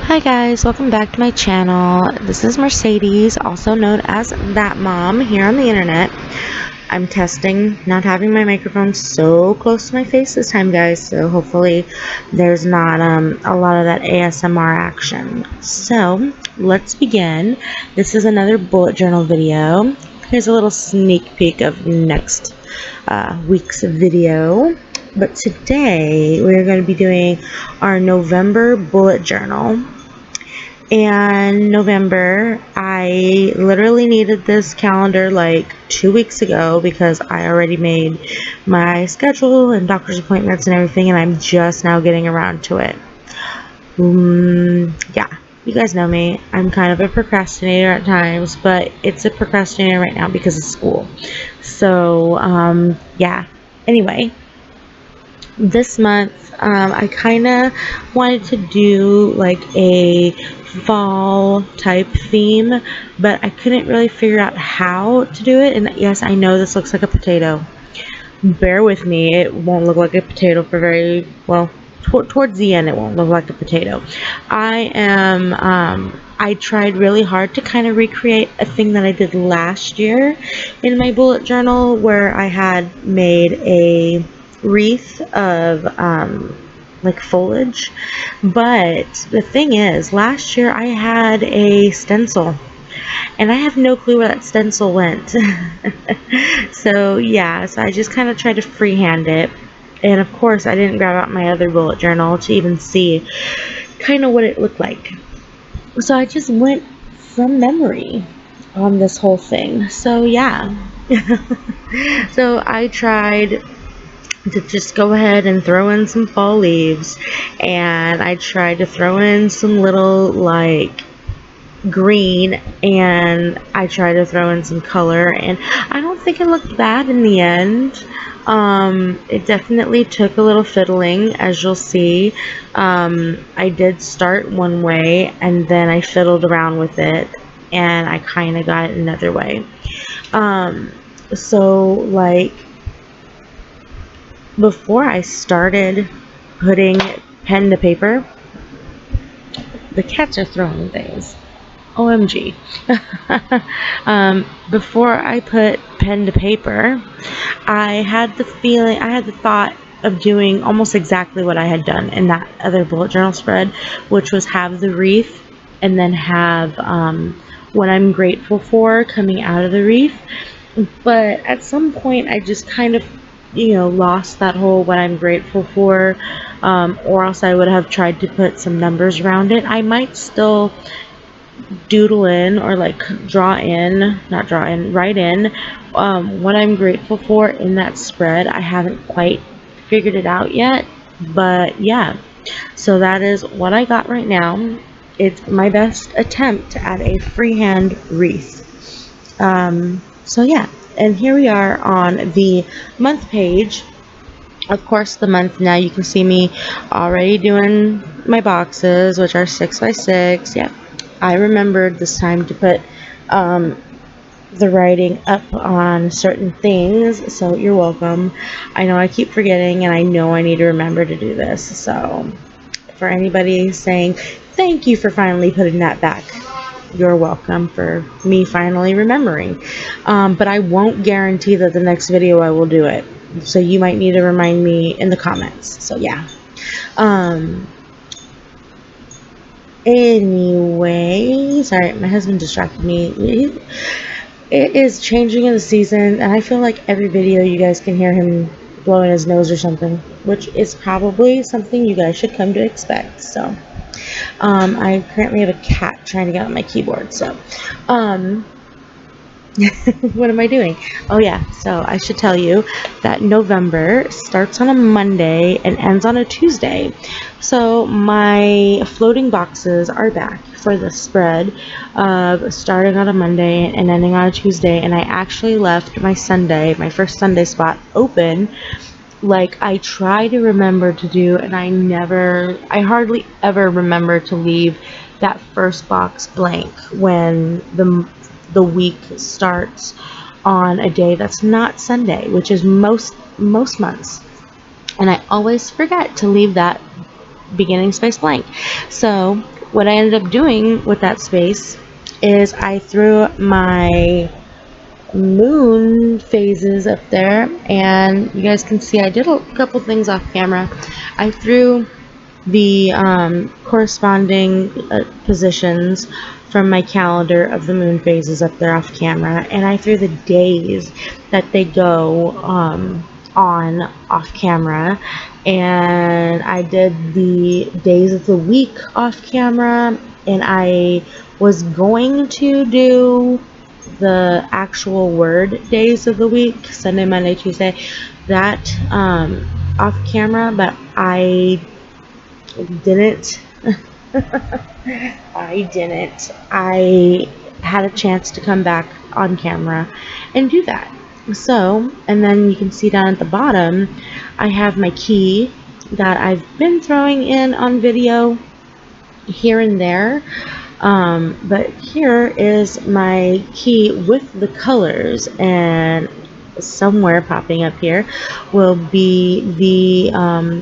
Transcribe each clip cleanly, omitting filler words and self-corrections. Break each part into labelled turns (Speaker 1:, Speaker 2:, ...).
Speaker 1: Hi guys, welcome back to my channel. This is Mercedes, also known as That Mom here on the internet. I'm testing not having my microphone so close to my face this time, guys, so hopefully there's not a lot of that ASMR action. So let's begin. This is another bullet journal video. Here's a little sneak peek of next week's video. But today we're going to be doing our November bullet journal. And November, I literally needed this calendar like 2 weeks ago because I already made my schedule and doctor's appointments and everything, and I'm just now getting around to it. Yeah, you guys know me. I'm kind of a procrastinator at times, but it's a procrastinator right now because of school. So, yeah. Anyway, this month I kind of wanted to do like a fall type theme, but I couldn't really figure out how to do it. And yes, I know this looks like a potato. Bear with me, it won't look like a potato for very well. Towards the end, it won't look like a potato. I tried really hard to kind of recreate a thing that I did last year in my bullet journal, where I had made a wreath of like foliage. But the thing is, last year I had a stencil and I have no clue where that stencil went. So yeah, so I just kind of tried to freehand it, and of course I didn't grab out my other bullet journal to even see kind of what it looked like. So I just went from memory on this whole thing. So yeah. So I tried to just go ahead and throw in some fall leaves, and I tried to throw in some little like green, and I tried to throw in some color, and I don't think it looked bad in the end. It definitely took a little fiddling, as you'll see. I did start one way and then I fiddled around with it and I kind of got it another way. So like before I started putting pen to paper, the cats are throwing things. OMG. Before I put pen to paper, I had the thought of doing almost exactly what I had done in that other bullet journal spread, which was have the wreath and then have what I'm grateful for coming out of the wreath. But at some point, I just kind of, lost that whole what I'm grateful for, or else I would have tried to put some numbers around it. I might still doodle in or like write in what I'm grateful for in that spread. I haven't quite figured it out yet, but yeah, so that is what I got right now. It's my best attempt to add a freehand wreath. So yeah, and here we are on the month page. Of course, the month now, you can see me already doing my boxes, which are 6x6. Yep, I remembered this time to put the writing up on certain things, so you're welcome. I know I keep forgetting, and I know I need to remember to do this. So for anybody saying thank you for finally putting that back, you're welcome for me finally remembering. But I won't guarantee that the next video I will do it, so you might need to remind me in the comments. So yeah. Anyway, sorry, my husband distracted me. It is changing in the season, and I feel like every video you guys can hear him blowing his nose or something, which is probably something you guys should come to expect. So I currently have a cat trying to get on my keyboard, so what am I doing? Oh yeah, so I should tell you that November starts on a Monday and ends on a Tuesday. So my floating boxes are back for the spread of starting on a Monday and ending on a Tuesday, and I actually left my first Sunday spot open, like I try to remember to do, and I hardly ever remember to leave that first box blank when the week starts on a day that's not Sunday, which is most months. And I always forget to leave that beginning space blank. So what I ended up doing with that space is I threw my moon phases up there, and you guys can see I did a couple things off camera. I threw the corresponding positions from my calendar of the moon phases up there off camera, and I threw the days that they go on off camera, and I did the days of the week off camera, and I was going to do the actual word days of the week, Sunday, Monday, Tuesday, that off camera, but I didn't. I didn't. I had a chance to come back on camera and do that. So, and then you can see down at the bottom, I have my key that I've been throwing in on video here and there. But here is my key with the colors, and somewhere popping up here will be the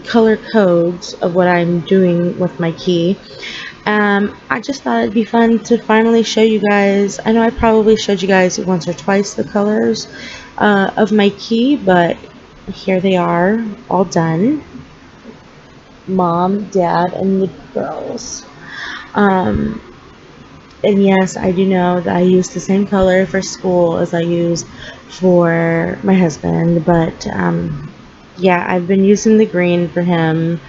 Speaker 1: color codes of what I'm doing with my key. I just thought it'd be fun to finally show you guys. I know I probably showed you guys once or twice the colors of my key, but here they are, all done. Mom, Dad, and the girls. And yes, I do know that I use the same color for school as I use for my husband, but yeah, I've been using the green for him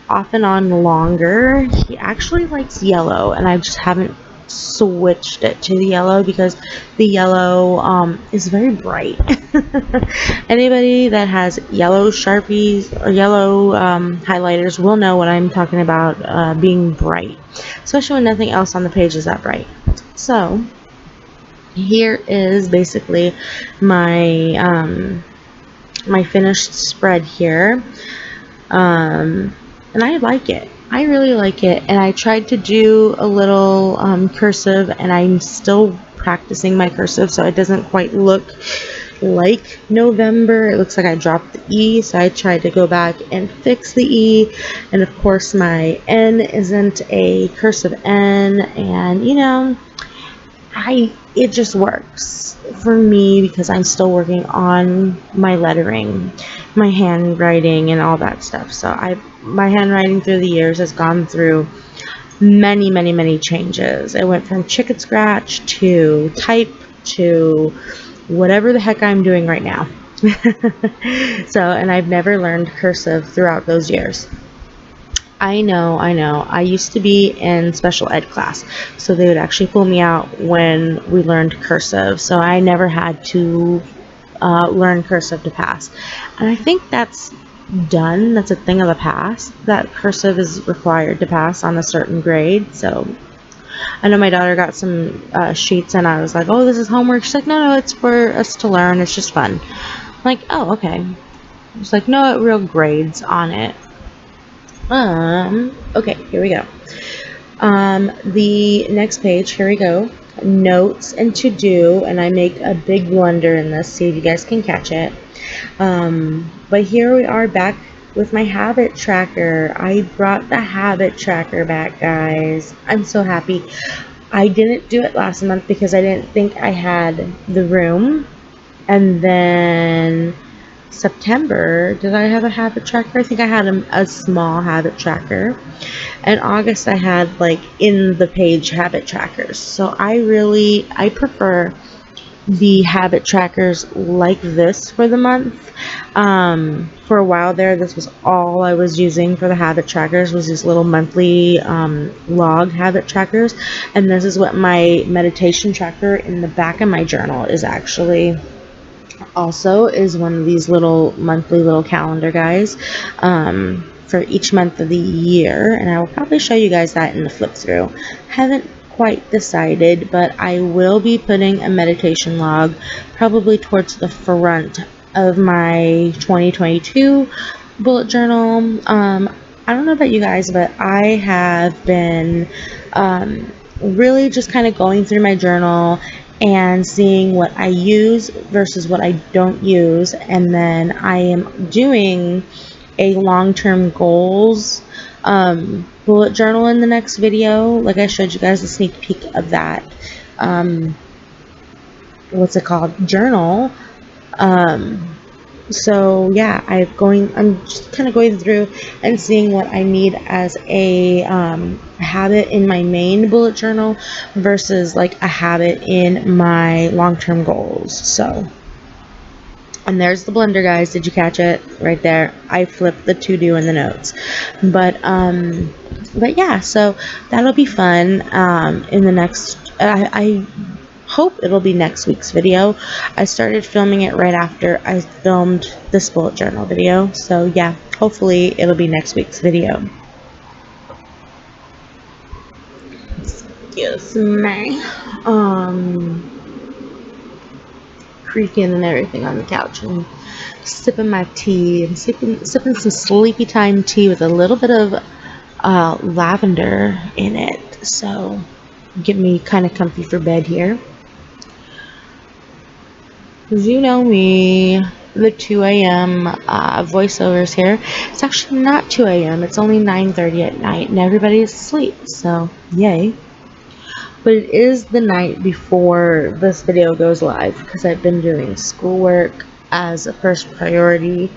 Speaker 1: off and on longer. He actually likes yellow, and I just haven't switched it to the yellow because the yellow is very bright. Anybody that has yellow Sharpies or yellow highlighters will know what I'm talking about, being bright, especially when nothing else on the page is that bright. So here is basically my my finished spread here, and I like it. I really like it, and I tried to do a little cursive, and I'm still practicing my cursive, so it doesn't quite look like November. It looks like I dropped the E, so I tried to go back and fix the E, and of course my N isn't a cursive N, and you know, it just works for me because I'm still working on my lettering, my handwriting, and all that stuff. So my handwriting through the years has gone through many changes. It went from chicken scratch to type to whatever the heck I'm doing right now. So, and I've never learned cursive throughout those years. I know. I used to be in special ed class, so they would actually pull me out when we learned cursive. So I never had to learn cursive to pass. And I think that's done. That's a thing of the past, that cursive is required to pass on a certain grade. So I know my daughter got some sheets, and I was like, oh, this is homework. She's like, no, it's for us to learn. It's just fun. I'm like, oh, okay. It's like, no real grades on it. Okay, here we go. The next page, here we go. Notes and to do, and I make a big blunder in this, see if you guys can catch it. But here we are back with my habit tracker. I brought the habit tracker back, guys. I'm so happy. I didn't do it last month because I didn't think I had the room, and then September, did I have a habit tracker? I think I had a small habit tracker. In August, I had like in the page habit trackers. So I prefer the habit trackers like this for the month. For a while there, this was all I was using for the habit trackers, was these little monthly log habit trackers. And this is what my meditation tracker in the back of my journal is actually. Also is one of these little monthly little calendar guys for each month of the year, and I will probably show you guys that in the flip through. Haven't quite decided, but I will be putting a meditation log probably towards the front of my 2022 bullet journal. I don't know about you guys, but I have been really just kind of going through my journal and seeing what I use versus what I don't use, and then I am doing a long-term goals bullet journal in the next video. Like I showed you guys a sneak peek of that. What's it called? Journal. So yeah, I'm just kind of going through and seeing what I need as a habit in my main bullet journal versus like a habit in my long-term goals. So, and there's the blender, guys. Did you catch it? Right there. I flipped the to-do in the notes. But yeah, so that'll be fun. In the next, I hope it'll be next week's video. I started filming it right after I filmed this bullet journal video. So yeah, hopefully it'll be next week's video. Excuse me. Creaking and everything on the couch and sipping my tea and sipping some sleepy time tea with a little bit of lavender in it. So get me kind of comfy for bed here. Because you know me, the 2 a.m. Voiceovers here. It's actually not 2 a.m. It's only 9:30 at night and everybody's asleep. So yay. But it is the night before this video goes live because I've been doing schoolwork as a first priority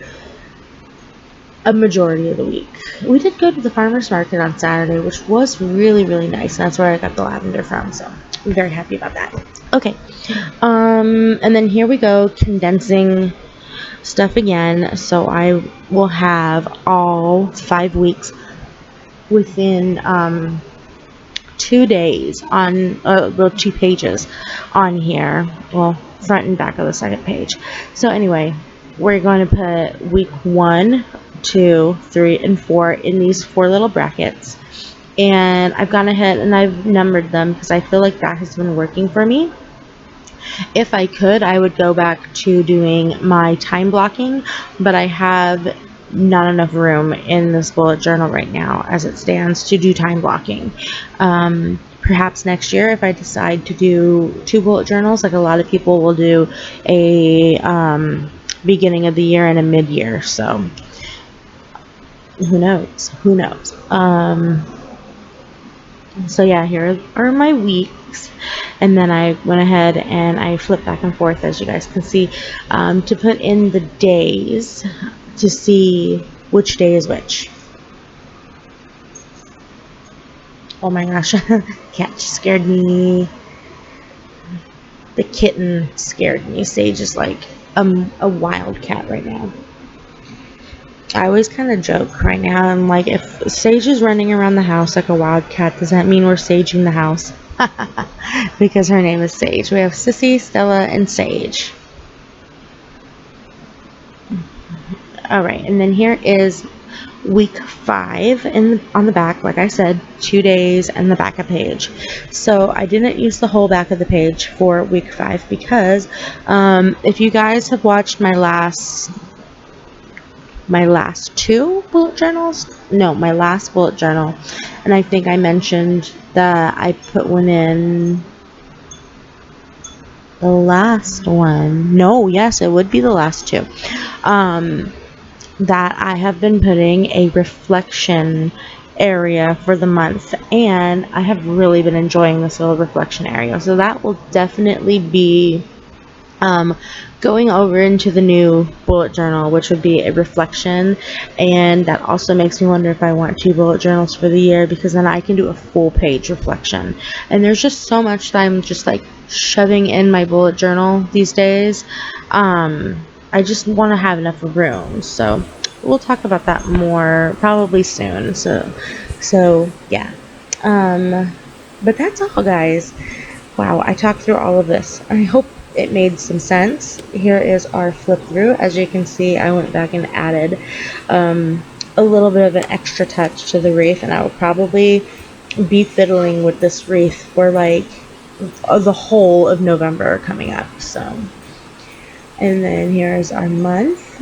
Speaker 1: a majority of the week. We did go to the farmer's market on Saturday, which was really, really nice. And that's where I got the lavender from. So I'm very happy about that. Okay. And then here we go, condensing stuff again. So I will have all 5 weeks within 2 days on, 2 pages on here. Well, front and back of the second page. So anyway, we're going to put week 1, 2, 3, and 4 in these 4 little brackets. And I've gone ahead and I've numbered them because I feel like that has been working for me. If I could, I would go back to doing my time blocking, but I have not enough room in this bullet journal right now as it stands to do time blocking. Perhaps next year if I decide to do 2 bullet journals, like a lot of people will do a beginning of the year and a mid-year. So who knows? Who knows? So yeah, here are my weeks, and then I went ahead and I flipped back and forth, as you guys can see, to put in the days to see which day is which. Oh my gosh, cat scared me. The kitten scared me. Sage is like a wild cat right now. I always kind of joke right now. I'm like, if Sage is running around the house like a wild cat, does that mean we're saging the house? Because her name is Sage. We have Sissy, Stella, and Sage. Alright, and then here is week 5 on the back. Like I said, 2 days and the back of page. So I didn't use the whole back of the page for week 5 because if you guys have watched my last 2 bullet journals, no, my last bullet journal, and I think I mentioned that I put one in the last one. No, yes, it would be the last 2. That I have been putting a reflection area for the month, and I have really been enjoying this little reflection area. So that will definitely be going over into the new bullet journal, which would be a reflection. And that also makes me wonder if I want 2 bullet journals for the year, because then I can do a full page reflection. And there's just so much that I'm just like shoving in my bullet journal these days. I just want to have enough room, so we'll talk about that more probably soon. So yeah, but that's all, guys. Wow, I talked through all of this. I hope it made some sense. Here is our flip through. As you can see, I went back and added a little bit of an extra touch to the wreath, and I will probably be fiddling with this wreath for like the whole of November coming up. So, and then here's our month,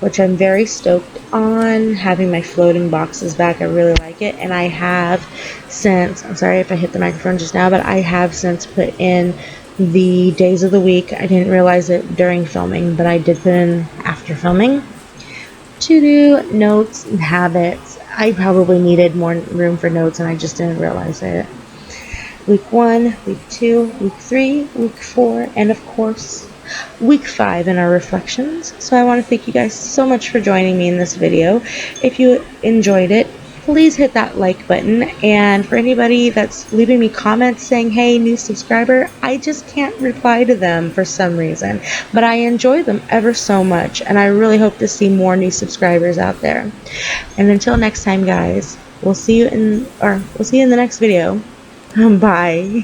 Speaker 1: which I'm very stoked on, having my floating boxes back. I really like it. And I have since, I'm sorry if I hit the microphone just now, but I have since put in the days of the week. I didn't realize it during filming, but I did put in after filming to do notes and habits. I probably needed more room for notes and I just didn't realize it. Week 1, week 2, week 3, week 4, and of course, week 5 in our reflections. So I want to thank you guys so much for joining me in this video. If you enjoyed it, please hit that like button. And for anybody that's leaving me comments saying, hey, new subscriber, I just can't reply to them for some reason. But I enjoy them ever so much, and I really hope to see more new subscribers out there. And until next time, guys, we'll see you in the next video. Bye.